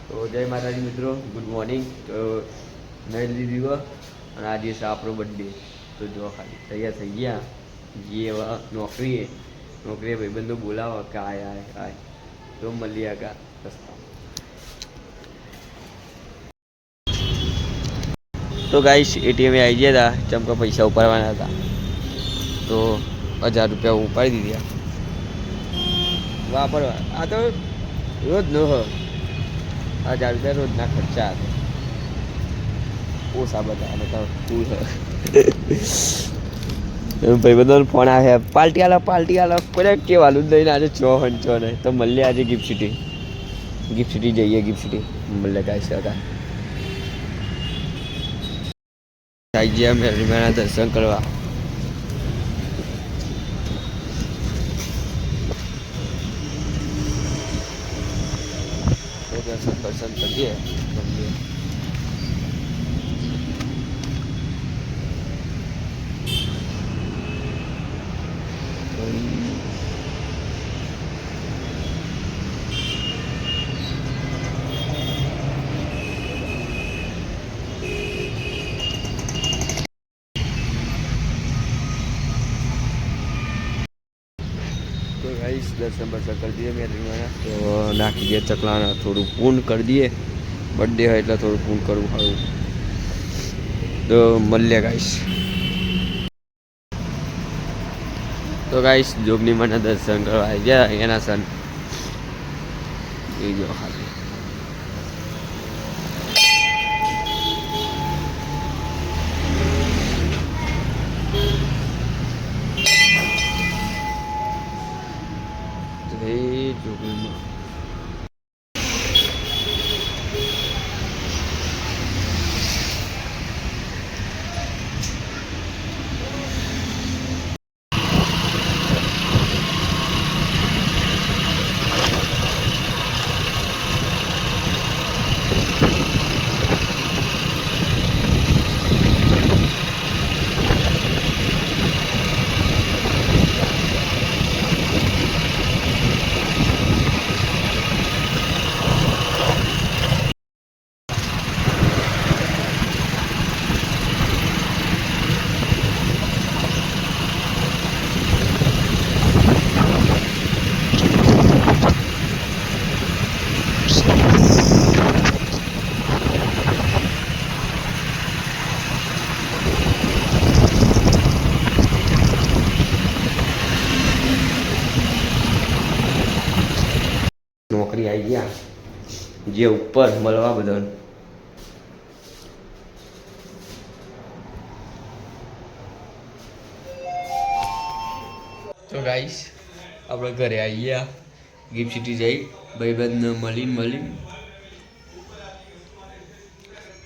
તો જય માતાજી મિત્રો, ગુડ મોર્નિંગ. તો નહીં લીધી હોય અને આ દિવસે આપણો બર્થડે. તો જો ખાલી તૈયાર થઈ ગયા જે નોકરીએ ભાઈબંધો બોલાવો કે આય આય આય તો મળી આગા રસ્તા. તો ગાઈસ એટીએમ આવી ગયા હતા, ચમકા પૈસા ઉપાડવાના હતા તો 1000 રૂપિયા ઉપાડી દીધા વાપરવા. આ તો રોજ ન હોય, 1000 રૂપિયા રોજના ખર્ચા હતા. ઓછા બધા તો ફૂલ ભાઈ બધાનો ફોન આવે પાર્ટી આલો કોઈ કેવાનું જ નહીં. આજે ચો નહીં તો મળીએ આજે ગિફ્ટ સિટી જઈએ. ગિફ્ટ સિટી મળે કાંઈ છે હતા આવી ગયા મેરીમાના દર્શન કરવા. દર્શન કરીએ મળીએ. દર્શન બર્શન કરી દઈએ મેરીમાના. તો નાખી દઈએ ચકલાના, થોડું પૂન કરી દઈએ. બર્થડે હોય એટલે થોડું પૂન કરવું સારું. તો મળીએ ગાઈસ. તો ગાઈસ જોગની મને દર્શન કરવા આવી ગયા એના સન એ જો ખાલી જોગણીમાં નોકરી આવી ગયા જે ઉપર મળવા બધાને. તો ગાઈસ આપણે ઘરે આવી ગયા, ગિફ્ટ સિટી જઈ ભાઈબંધને મળી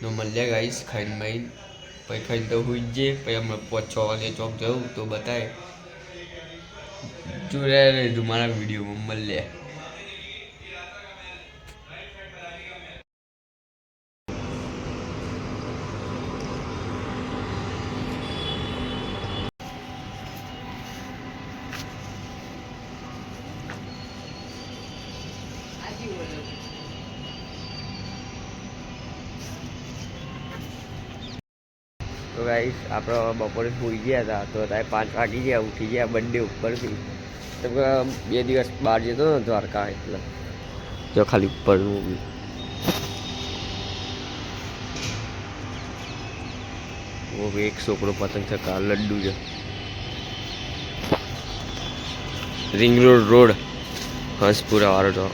તો મળ્યા ગાઈસ. ખાઈને પછી ખાઈને તો હોઈ જ જઈએ. પછી અમે 5-6 વાગે ચોક જવું તો બતાવે જોડે રહેજો મારા વિડીયોમાં. મળ્યા તો ગાઈસ આપણે બપોરે સૂઈ ગયા હતા તો ત્યારે 5 વાગી ગયા, ઉઠી ગયા બર્થડે ઉપરથી. તો 2 દિવસ બહાર જતો ને દ્વારકા એટલે જો ખાલી ઉપરનું બી એક છોકરો પતંગ ચકા લડ્ડુ છે. રિંગ રોડ હંસપુરા વાળો તો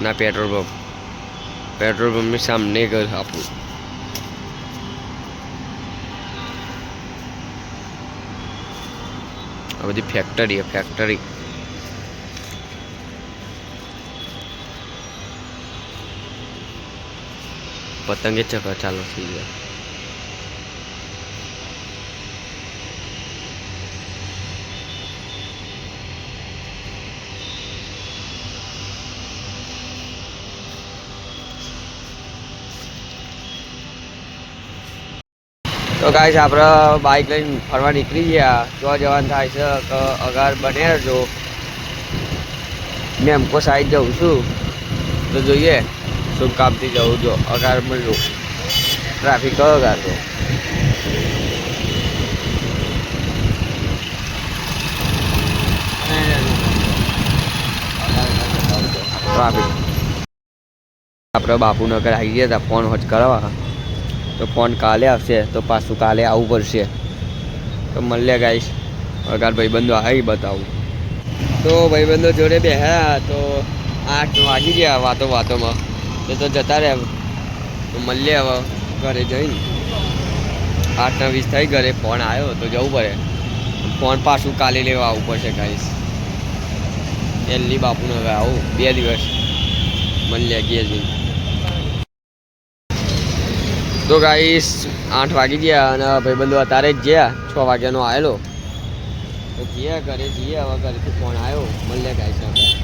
ના પેટ્રોલ પંપની સામને ઘર આપણું. આ બધી ફેક્ટરી પતંગે ચકા ચાલુ થઈ ગયા. તો ગાઈસ આપણે બાઇક લઈને ફરવા નીકળી ગયા. જો જવાનું થાય છે તો અગાર બને રહેજો. મેમકો સાઈડ જઉં છું તો જોઈએ શું કામથી જવું જો અગાર મળ્યું ટ્રાફિક કયો અગાર તો ટ્રાફિક આપણે બાપુનગર આવી ગયા હતા ફોન હોજ કરાવવા તો ફોન કાલે આવશે તો પાછું કાલે આવવું પડશે તો મળ્યા ગાઈશ અગાર ભાઈબંધો આવી બતાવું તો ભાઈબંધો જોડે બેહ્યા તો 8 વાગી ગયા વાતોમાં તો જતા રહ્યા તો મળીએ હવે ઘરે જઈને 8:20 થઈ ઘરે ફોન આવ્યો તો જવું પડે ફોન પાછું કાલે લેવા આવવું પડશે ગાઈશ એલી બાપુનગર આવું 2 દિવસ મળ્યા ગયા જઈને તો ગાઈસ 8 વાગી ગયા અને ભાઈબંધો અત્યારે જ ગયા 6 વાગ્યાનો આવેલો તો ગયા ઘરે જઈએ હવે ઘરેથી ફોન આવ્યો મળ્યા ગાઈસ